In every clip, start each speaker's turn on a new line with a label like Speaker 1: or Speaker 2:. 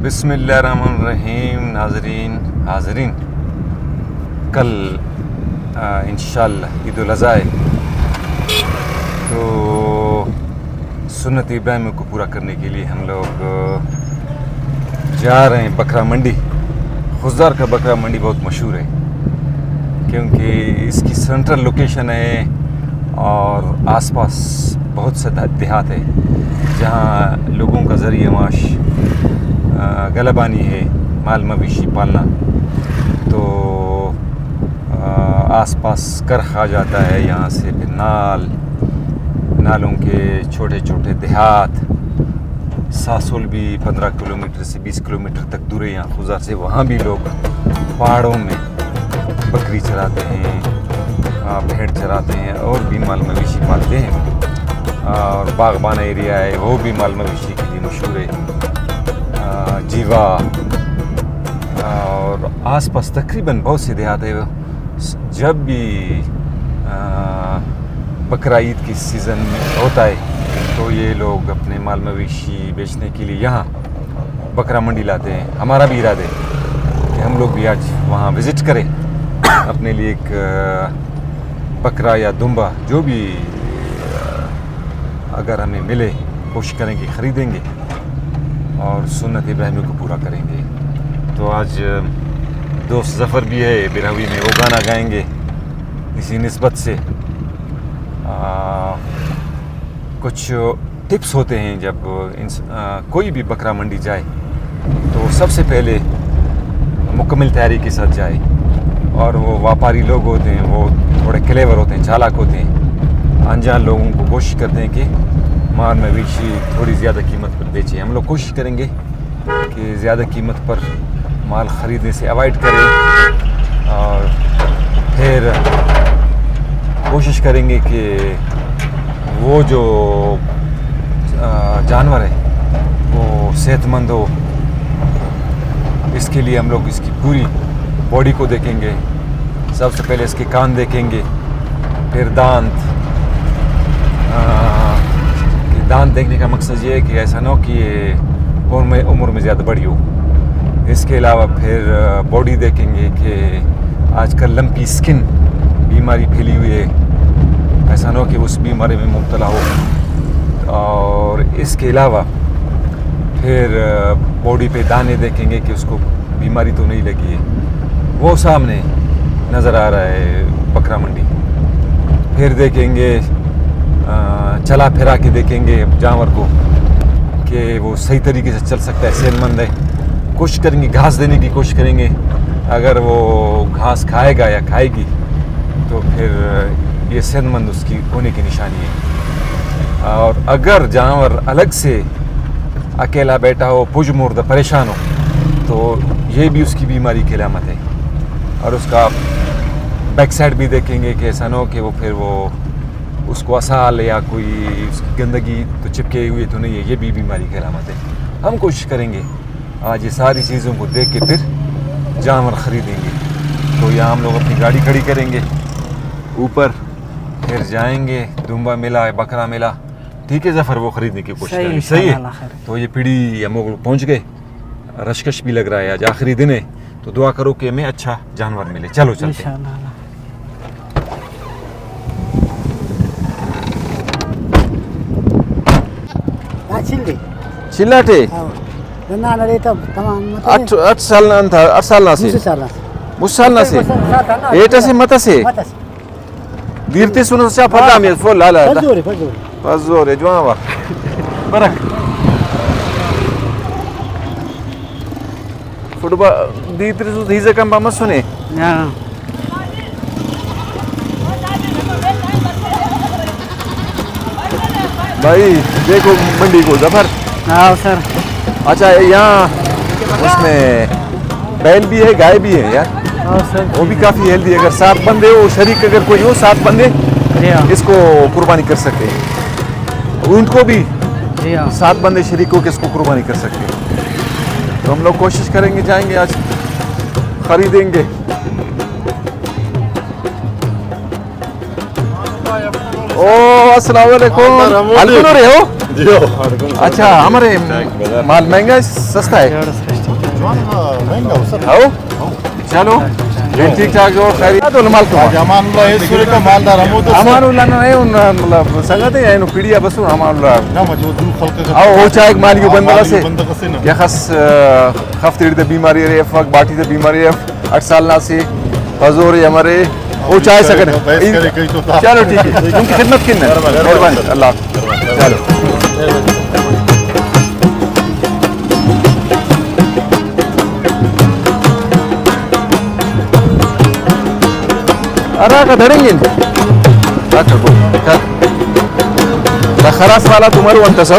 Speaker 1: बिस्मिल्लाहिर्रहमानिर्रहीम। हाज़रीन, कल इंशाअल्लाह ईद उल अज़हा है, तो सुन्नत इब्राहिम को पूरा करने के लिए हम लोग जा रहे हैं बकरा मंडी। खुज़दार का बकरा मंडी बहुत मशहूर है क्योंकि इसकी सेंट्रल लोकेशन है और आसपास बहुत से देहात है जहाँ लोगों का ज़रिया माश गलबानी है, माल मवेशी पालना। तो आसपास कर खा जाता है, यहाँ से फिर नालों के छोटे छोटे देहात। सासुल भी 15 किलोमीटर से 20 किलोमीटर तक दूर है यहाँ खुज़दार से। वहाँ भी लोग पहाड़ों में बकरी चराते हैं, भेड़ चराते हैं और भी माल मवेशी पालते हैं। और बागबान एरिया है, वो भी माल मवेशी के लिए मशहूर है। जीवा और आसपास तकरीबन बहुत से देहात है। जब भी बकरा ईद की सीज़न होता है तो ये लोग अपने माल मवेशी बेचने के लिए यहाँ बकरा मंडी लाते हैं। हमारा भी इरादा है कि हम लोग भी आज वहाँ विज़िट करें, अपने लिए एक बकरा या दुम्बा जो भी अगर हमें मिले कोशिश करेंगे, ख़रीदेंगे और सुन्नत इब्राहिम को पूरा करेंगे। तो आज दोस्त ज़फ़र भी है ब्राहुई में, वो गाना गाएंगे। इसी निस्बत से कुछ टिप्स होते हैं जब कोई भी बकरा मंडी जाए तो सबसे पहले मुकम्मल तैयारी के साथ जाए। और वो व्यापारी लोग होते हैं, वो थोड़े क्लेवर होते हैं, चालाक होते हैं। अनजान लोगों को कोशिश करते हैं कि माल मवेशी थोड़ी ज़्यादा कीमत पर बेचें। हम लोग कोशिश करेंगे कि ज़्यादा कीमत पर माल ख़रीदने से अवॉइड करें और फिर कोशिश करेंगे कि वो जो जानवर है वो सेहतमंद हो। इसके लिए हम लोग इसकी पूरी बॉडी को देखेंगे। सबसे पहले इसके कान देखेंगे, फिर दांत देखने का मकसद ये है कि ऐसा ना हो कि ये उम्र में ज़्यादा बड़ी हो। इसके अलावा फिर बॉडी देखेंगे कि आजकल लंपी स्किन बीमारी फैली हुई है, ऐसा ना हो कि उस बीमारी में मुब्तला हो। और इसके अलावा फिर बॉडी पे दाने देखेंगे कि उसको बीमारी तो नहीं लगी है। वो सामने नज़र आ रहा है बकरा मंडी। फिर देखेंगे, चला फिरा के देखेंगे जानवर को कि वो सही तरीके से चल सकता है, सेहतमंद है। कोशिश करेंगे घास देने की कोशिश करेंगे। अगर वो घास खाएगा या खाएगी तो फिर ये सेहतमंद उसकी होने की निशानी है। और अगर जानवर अलग से अकेला बैठा हो, पुजमुर्दा परेशान हो, तो ये भी उसकी बीमारी की अलामत है। और उसका बैक साइड भी देखेंगे कि ऐसा ना हो कि वो फिर वो उसको असाल या कोई उसकी गंदगी तो चिपके हुए तो नहीं है, ये भी बीमारी की अलामत है। हम कोशिश करेंगे आज ये सारी चीज़ों को देख के फिर जानवर ख़रीदेंगे। तो यहाँ हम लोग अपनी गाड़ी खड़ी करेंगे ऊपर, फिर जाएंगे दुम्बा मेला, बकरा मेला। ठीक है ज़फ़र, वो ख़रीदने की कोशिश करेंगे। सही है। तो ये पीढ़ी हम लोग पहुँच गए। रशकश भी लग रहा है, आज आखिरी दिन है, तो दुआ करो कि हमें अच्छा जानवर मिले। चलो चलते हैं। चिल्लाटे 8 साल ना से एटा से मत से दीरते सुनो सा पता में फुल लाला पजोरे जवावा बरक फुटबॉल दीरते सु हिजे कम मत सुने। भाई देखो मंडी को ज़फ़र। हाँ सर। अच्छा, यहाँ उसमें बैल भी है, गाय भी है यार। हाँ सर। वो भी काफ़ी हेल्दी है। अगर 7 बंदे हो, शरीक अगर कोई हो, 7 बंदे इसको कुर्बानी कर सकते हैं। ऊँट को भी 7 बंदे शरीक हो के इसको कुर्बानी कर सकते हैं। तो हम लोग कोशिश करेंगे, जाएंगे आज ख़रीदेंगे। ओ अस्सलाम वालेकुम। हल्कुन रहे हो? अच्छा, हमारे माल महंगा है सस्ता है?
Speaker 2: महंगा हो सर
Speaker 1: आओ चलो ठीक ठाक जो खैरियत तो माल को
Speaker 2: अमानुल्लाह हे सुरे का मालदार हम तो
Speaker 1: अमानुल्लाह नहीं उन मतलब संगत है नो पीड़िया बस अमानुल्लाह
Speaker 2: ना मजो दू खलक
Speaker 1: आओ हो चाहे माल की बंदा से
Speaker 2: ना
Speaker 1: या खास हफ्ते द बीमारी रे फक बाटी द बीमारी 8 साल ना से हजूर हमारे वो चाहे सकते चलो ठीक है उनकी खिदमत किन मेहरबानी अल्लाह चलो अरे का धड़ेंगे खरास वाला तुम्हारे वंत सौ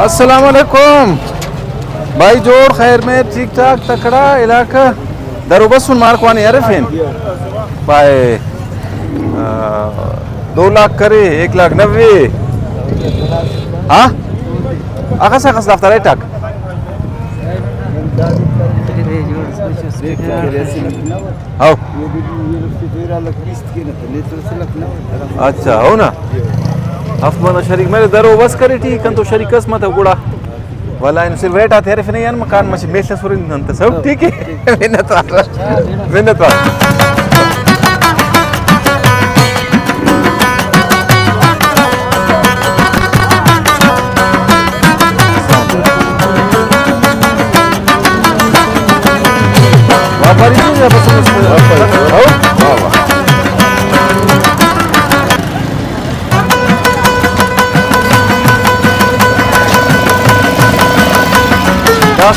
Speaker 1: अस्सलाम वालेकुम भाई जोड़ खैर में ठीक ठाक तकड़ा इलाका दरोबस मार्कवानी यार फेन भाई 2 लाख करे 1,90,000 हाँ आकाश आकाश दफ्तर है टक आओ अच्छा हो ना अफमान शरीक मेरे दरो बस करे ठीक तो शरीक मत है गुड़ा वाला इन सिर्फ वेट आते हैं फिर नहीं मकान में मेसे सुरिंद नंत सब ठीक है मिन्नत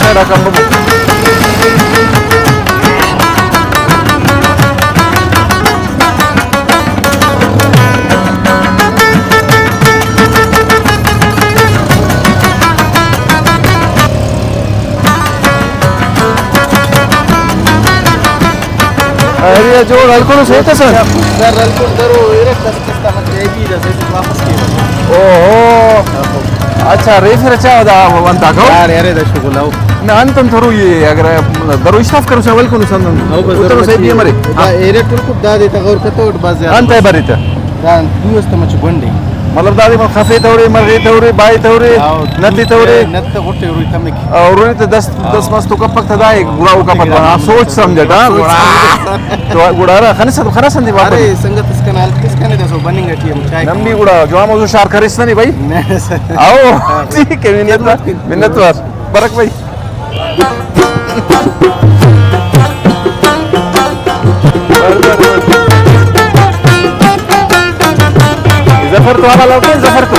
Speaker 1: saya akan membuka area जो अलकों से है सर अलकों दरो एक कस्ता मत जाएगी जैसे वापस किया ओह अच्छा रेफर अच्छा होता वंता को यार दशो गुलाओ ना अंतम थोरो ये अगर दरो इस्ताफ करो सवाल को नुसन उतर से भी हमारे एरे टुल को दा देता और कतो बस यार अंत है बरिता दान दुस तो मच बंडे मतलब दादी में खफे तोरे मरे तोरे बाई तोरे नती तोरे नत होते रोई तमिक और रोई तो 10 मस्त तो कपक था एक गुड़ा का पता सोच समझटा तो गुड़ा रा खना संदीप अरे संगत इसका नाल किसका ने दसो बनिंग टीम चाय नंबी गुड़ा जो हम जो शार खरीस नहीं भाई आओ ठीक है मिन्नत बरक भाई जफर तो आला लौटे जफर को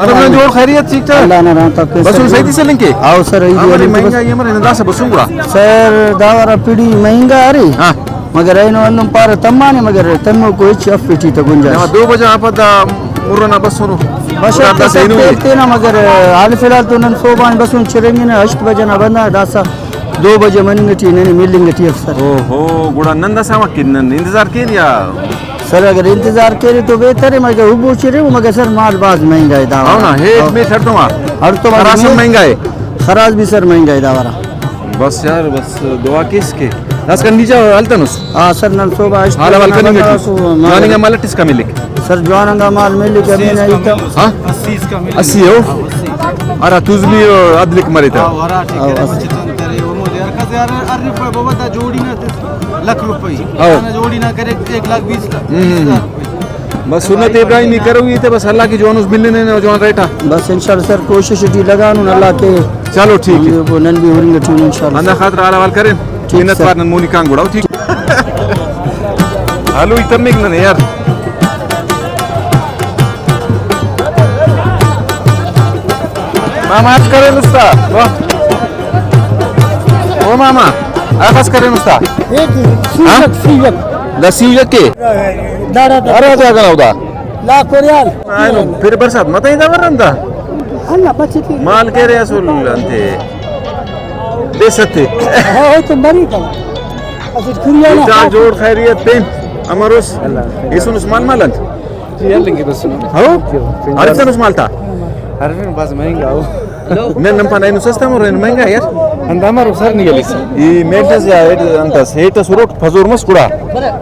Speaker 1: अरे जोड़ खैरियत ठीक ठाक बस सही से लिंके आओ सर ये महंगा ये मरे नदा से बसूंगा सर दावरा पीड़ी महंगा अरे हां मगर ऐनो अन्नम पार तम्माने मगर तन्नो कोई चफ पिटी तो गुंजाइश 2 बजे आप मुरना बसुनो बस देखते ना मगर हाल फिलहाल तो नन सोबान बसुन चरेंगे ना 8 बजे ना बंदा दासा 2 बजे मनिंगटी नहीं मिलेंगे सर ओहो गुड़ा नंदा सामा किन्न इंतजार के या सर अगर इंतजार करे तो बेहतर है मगर उबो चरे मगर सर माल बाज महंगा है दावा ना हेट में छड़ दूंगा हर तो खरास महंगा है खरास भी सर महंगा है दावा बस यार बस दुआ किसके दस का नीचे हलतनुस हां सर नल सोबा हाल वाल करेंगे जानेंगे माल टिस का मिले सर जवानंगा माल मिले के अभी नहीं था हां 80 इसका मिले 80 हो अरे तुझली अदलिक मरे था यार अरे बाबा दा जोड़ी ना ₹1,00,000 ना जोड़ी ना करे 1,20,000 बस सुन्नत इब्राहिमी करोगी तो बस अल्लाह की जोनुस मिलने ने जवान रेटा बस इंशाल्लाह सर कोशिश दी लगानु अल्लाह के चलो ठीक है वो नन भी होंगे ठीक इंशाल्लाह अंदा खातिर आला वाल करें मिन्नत वारन मोनी कांग गुड़ाओ ठीक हालो इतने ने यार मामा आज करें नुस्ता ओ मामा आज करें नुस्ता सीवक ला सीवक के अरे तो आगा होता लाख रियाल आनो फिर बरसात मत ही दावर रंदा अल्लाह बच्चे माल के रे असूल अंते दे सकते हां तो मरी का असर खुरिया ना जोड़ खैरियत pen Amarus. Isun Usman Malan.
Speaker 3: Yelling bas.
Speaker 1: How? Arifan Usman ta.
Speaker 3: Arifan bas mainga.
Speaker 1: Men nampan ainu sasta mor ainu menga yaar.
Speaker 3: Anda amar usar ni gelis.
Speaker 1: I metas ya antas hetas urot fazur mas kuda.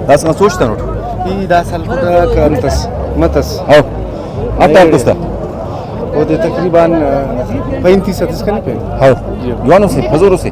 Speaker 1: Das kan sochtan urot.
Speaker 3: I dasal kuda kantas matas.
Speaker 1: How? Atar dosta.
Speaker 3: वो दे तकरीबन 35 का नहीं पे
Speaker 1: How? Juano se fazur se.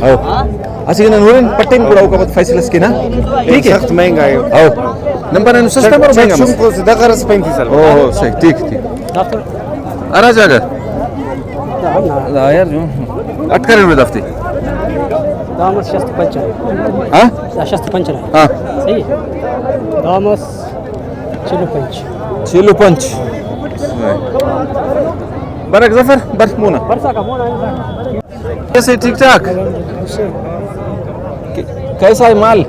Speaker 1: How? Asik na nurin patin kuda uka bat faisal skina. ठीक है.
Speaker 3: सख्त महंगा है
Speaker 1: How? Nampan ainu sasta mor menga mas.
Speaker 3: को दगरस 35
Speaker 1: Oh, सही ठीक ठीक. आना जाकर. यार जो अटकर में दफ्ते.
Speaker 4: दामस शस्त पंचर
Speaker 1: हाँ?
Speaker 4: शस्त पंचर है
Speaker 1: हाँ.
Speaker 4: सही है दामस चलो पंच
Speaker 1: चिल्लू पंच. बरक जफर बर मुना.
Speaker 4: बरसा का मोना
Speaker 1: कैसे ठीक ठाक? कैसा है माल?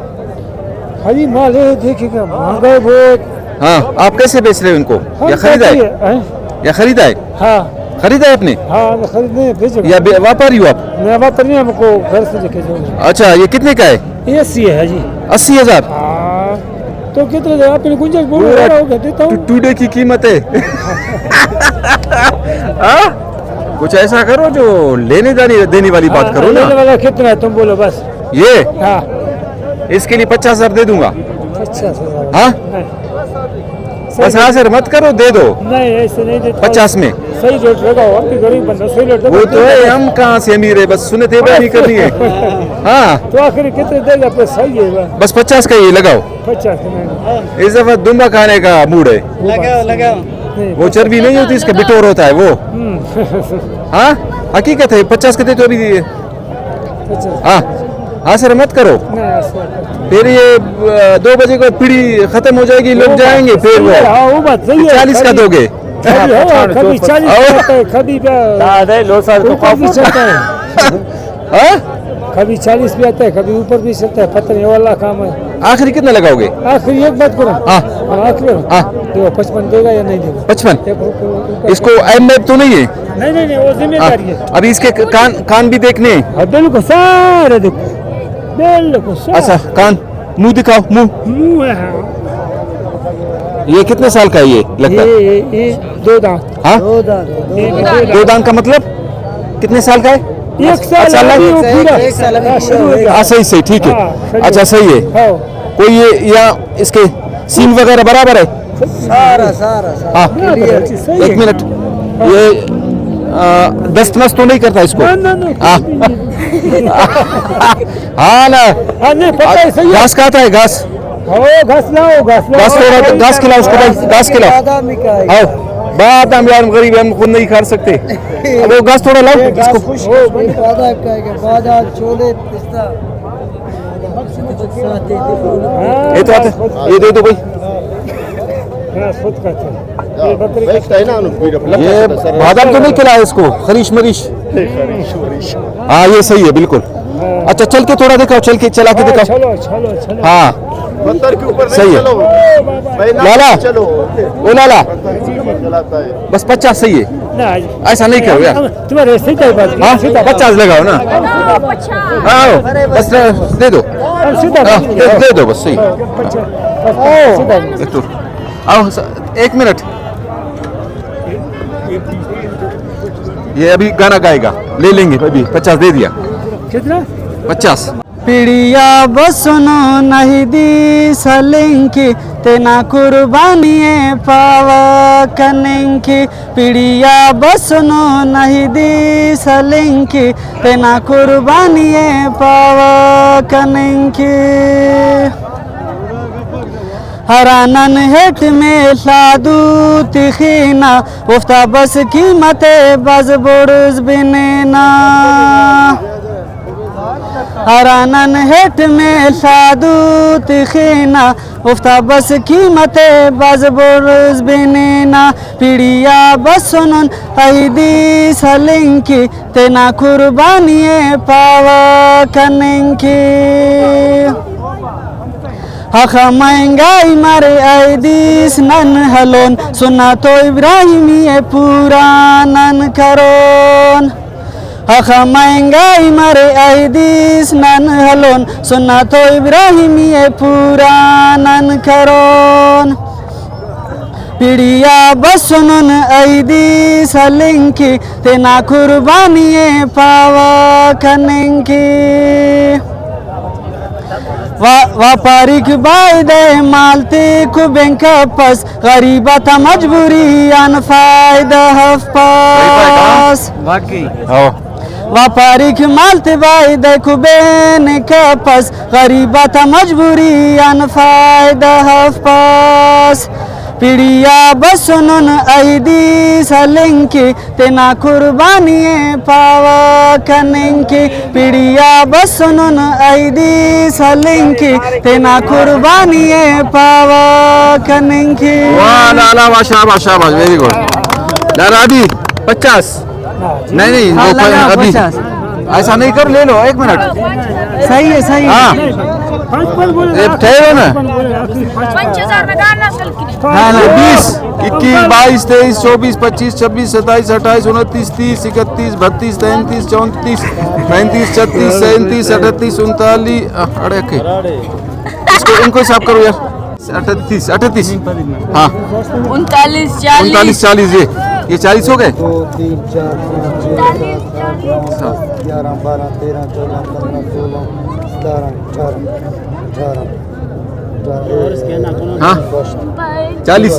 Speaker 4: हाजी माल है देखिएगा महंगा है बहुत
Speaker 1: हाँ, आप कैसे बेच रहे हो इनको? या खरीदा है? या खरीदा है?
Speaker 4: हाँ
Speaker 1: खरीदा है आपने?
Speaker 4: हाँ मैं खरीदने भेजूंगा
Speaker 1: या व्यापारी हो आप?
Speaker 4: मैं बात नहीं हमको घर से लेके जाऊंगा
Speaker 1: अच्छा, ये कितने का है?
Speaker 4: ये 80 है हाजी
Speaker 1: 80,000.
Speaker 4: हाँ तो कितने दे आपने गुंजाइश बोल रहा होगा देता हूँ
Speaker 1: टुडे की कीमत है. हाँ? कुछ ऐसा करो जो लेने देने वाली बात करो ना.
Speaker 4: लेने वाला कितना है तुम बोलो बस
Speaker 1: ये
Speaker 4: हाँ
Speaker 1: इसके लिए 50,000 दे दूंगा.
Speaker 4: 50,000
Speaker 1: हाँ? बस हाँ सर मत करो, दे दो.
Speaker 4: नहीं ऐसे नहीं देता
Speaker 1: 50 में.
Speaker 4: सही रेट लगाओ आपके गरीब बंदा सही रेट
Speaker 1: वो तो है, हम कहाँ से अमीर है, बस सुनते नहीं करनी है. हाँ
Speaker 4: तो आखिर कितने देगा आपको सही है
Speaker 1: बस 50 का ये लगाओ.
Speaker 4: 50
Speaker 1: इस दफा दुम्बा खाने का मूड है.
Speaker 3: लगाओ
Speaker 1: वो चर्बी नहीं होती, इसका बिटोर होता है वो. हाँ हकीकत है. 50 का दे तो अभी. हाँ हाँ सर मत करो, फिर ये 2 बजे को पीढ़ी खत्म हो जाएगी, लोग जाएंगे, फिर वो 40 का दोगे.
Speaker 4: कभी 40 कभी कभी 40 भी आता है, कभी ऊपर भी चलता है, पता नहीं वाला काम है.
Speaker 1: आखिरी कितना लगाओगे?
Speaker 4: आखिरी एक बात करो.
Speaker 1: हाँ
Speaker 4: आखिरी
Speaker 1: हाँ
Speaker 4: 55 देगा या नहीं देगा?
Speaker 1: 55. इसको एम तो नहीं है?
Speaker 4: नहीं वो जिम्मेदारी है.
Speaker 1: अभी इसके कान भी देखने हैं.
Speaker 4: बिल्कुल सारे देखो बिल्कुल
Speaker 1: अच्छा कान मुंह दिखाओ. मुंह ये कितने साल का है ये लगता है?
Speaker 4: ये 2 दांत.
Speaker 1: हाँ 2 दांत का मतलब कितने साल का है?
Speaker 4: 1 साल
Speaker 1: सही ठीक है. अच्छा सही है. कोई ये या इसके सीन वगैरह बराबर है?
Speaker 4: सारा
Speaker 1: हाँ 1 मिनट. ये दस्त मस्त तो नहीं करता इसको? हाँ ना घास खाता है. घास थोड़ा घास खिलाओ उसको भाई. घास खिलाओ. आओ बादाम यार गरीब हम खुद नहीं खा सकते. अब वो घास थोड़ा लाओ इसको. ये तो आता ये दे दो भाई. ये बादाम तो नहीं खिलाया इसको? खरीश मरीश. हाँ ये सही है बिल्कुल. अच्छा चल के थोड़ा दिखाओ, चला के दिखाओ. हाँ सही है. लाला ओ लाला बस 50 सही है. ऐसा नहीं करो यार.
Speaker 4: तुम्हारे
Speaker 1: हाँ 50 लगाओ ना. आओ बस दे दो. दे दो बस सही. आओ 1 मिनट. ये अभी गाना गाएगा, ले लेंगे अभी. 50 दे दिया.
Speaker 4: कितना?
Speaker 1: 50.
Speaker 5: पिड़िया बसनो नहीं दी सलिंकी तेना कुर्बानिए पावा कनेंकी. पिड़िया बसनो नहीं दी सलिंकी तेना कुर्बानिए पावा कनेंकी. हरानन हेट में लादू तिखीना उफ्ता बस कीमते बज बुर्ज बिनेना. हरानन हेट में लादू तिखीना उफ्ता बस कीमते बज बुर्ज बिनेना. पिड़िया बसनन ऐदी सलिंकी तेना कुर्बानिए पावा कनेंकी. हखा महंगाई मारे ऐदीस नन हलोन सुना तो इब्राहिमी पुरानन करोन. Hakha महंगाई मारे आइदिस नन हलोन सुन्ना तो इब्राहिम ये पुरानन करोन पिड़िया बसुनन आइदिस हलिंकी तेना कुर्बानिये पावा कनिंकी व्यापारिक बायदे मालती कुबेंक पस गरीबा था मजबूरी अन फायदा हफ्पास व्यापारिक मालती बायदे कुबेन कपस गरीबा था मजबूरी अन फायदा हफ्पास पिड़िया बसुनन आइदी सलिंकी तेना कुर्बानिये पावा कनिंकी पिड़िया बसुनन आइदी सलिंकी तेना कुर्बानिये पावा कनिंकी
Speaker 6: वाह ला शाबाश शाबाश वेरी गुड लारा अभी 50 नहीं वो अभी ऐसा नहीं कर ले लो 1 मिनट
Speaker 5: सही है
Speaker 6: हाँ ठहरो ना 20 21 22 23 24 25 26 27 28 29 30 31 32 33 34 35 36 37 38 39 अरे के इसको इनको हिसाब करो यार 38 हाँ 39 40 ये 40 हो गए
Speaker 3: 2 3 4 11 12 13 14 15 16 17 18
Speaker 6: हाँ 40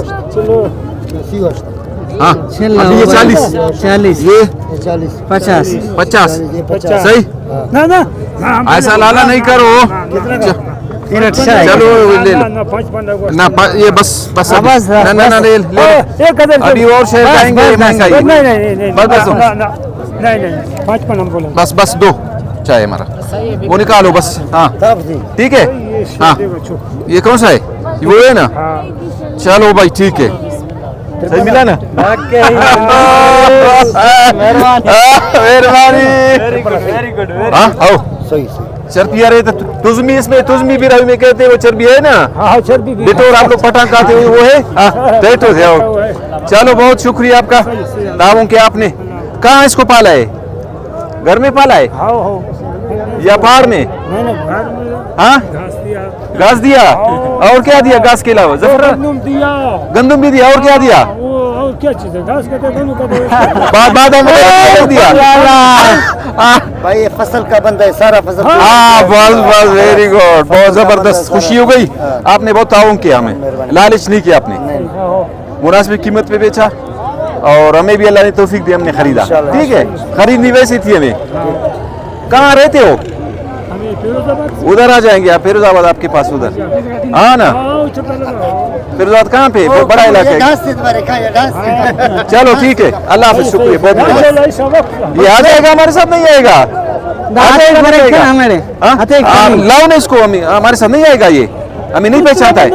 Speaker 6: हाँ अभी ये 40 ये
Speaker 5: 50
Speaker 6: सही
Speaker 4: ना
Speaker 6: ऐसा लाला नहीं करो चलो ले लो ना ये बस ना ले अभी और शेयर जाएंगे महंगाई
Speaker 4: नहीं
Speaker 6: बस 2 चाय हमारा वो निकालो बस हाँ ठीक है हाँ ये कौन सा है वो है ना चलो भाई ठीक है सही मिला ना मेहरबानी हाँ आओ चर्बी आ रही तो तुजमी इसमें तुजमी भी रही में कहते हैं वो चर्बी है ना
Speaker 4: चर्बी
Speaker 6: बेटोर आप लोग पठान खाते हुए वो है तो चलो बहुत शुक्रिया आपका दावों के आपने कहाँ इसको पाला है घर में पाला है या पहाड़ में हाँ घास दिया और क्या दिया घास के अलावा गंदम भी दिया और क्या दिया
Speaker 4: और क्या चीज है घास का
Speaker 6: बादाम दिया
Speaker 3: भाई ये फसल का बंदा है सारा फसल
Speaker 6: हाँ बस वेरी गुड बहुत जबरदस्त खुशी हो गई आपने बहुत ताउन किया हमें लालच नहीं किया आपने मुनासिब कीमत पे बेचा और हमें भी अल्लाह ने तौफीक दी हमने खरीदा ठीक है खरीदनी वैसी थी हमें कहाँ रहते हो उधर आ जाएंगे आप फिरोजाबाद आपके पास उधर हाँ ना फिरोजाबाद कहाँ पे बड़ा इलाका है चलो ठीक है अल्लाह हाफिज़ शुक्रिया बहुत ये आ जाएगा हमारे साथ नहीं आएगा लाओ ना इसको हमारे साथ नहीं आएगा ये हमें नहीं पहचानता है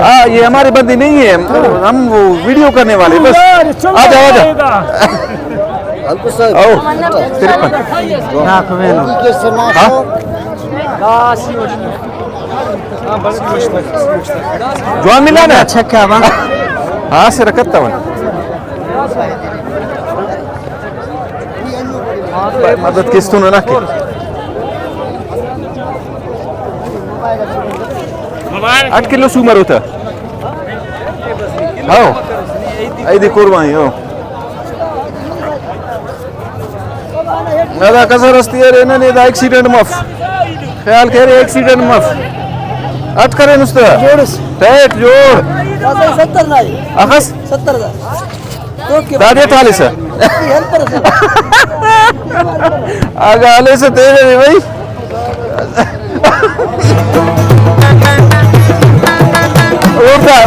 Speaker 6: हाँ ये हमारे बंदी नहीं है हम वो वीडियो करने वाले बस आ जाओ जॉन मिला ना
Speaker 5: छक्का
Speaker 6: हाँ से रखता हूँ मदद किस तू ना के 8 किलो सुमर होता आओ ऐदी कुर्बानी हो दादा कसं रस्ती आहे ना नेदा ऍक्सिडेंट माफ ख्याल करे ऍक्सिडेंट माफ अट करे नुसतं थेट जोड
Speaker 5: 70 नाही
Speaker 6: आकाश
Speaker 5: 70
Speaker 6: दादे आले सर आगे आले सर ते रे भाई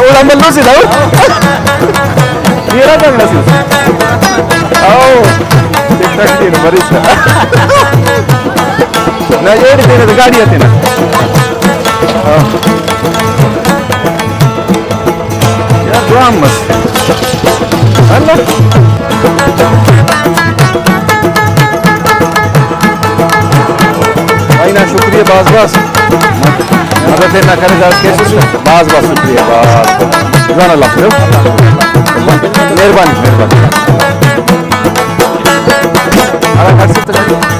Speaker 6: ओला मल्लो से जाओ येरा करना से आओ देखते हैं बरिस ना ये तेरे तो गाड़ी आती ना यार ड्राम मत अल्लाह भाई ना शुक्रिया बास मदद ना करे कैसे बास शुक्रिया बास जाना लग मेहरबानी Ahora, casi te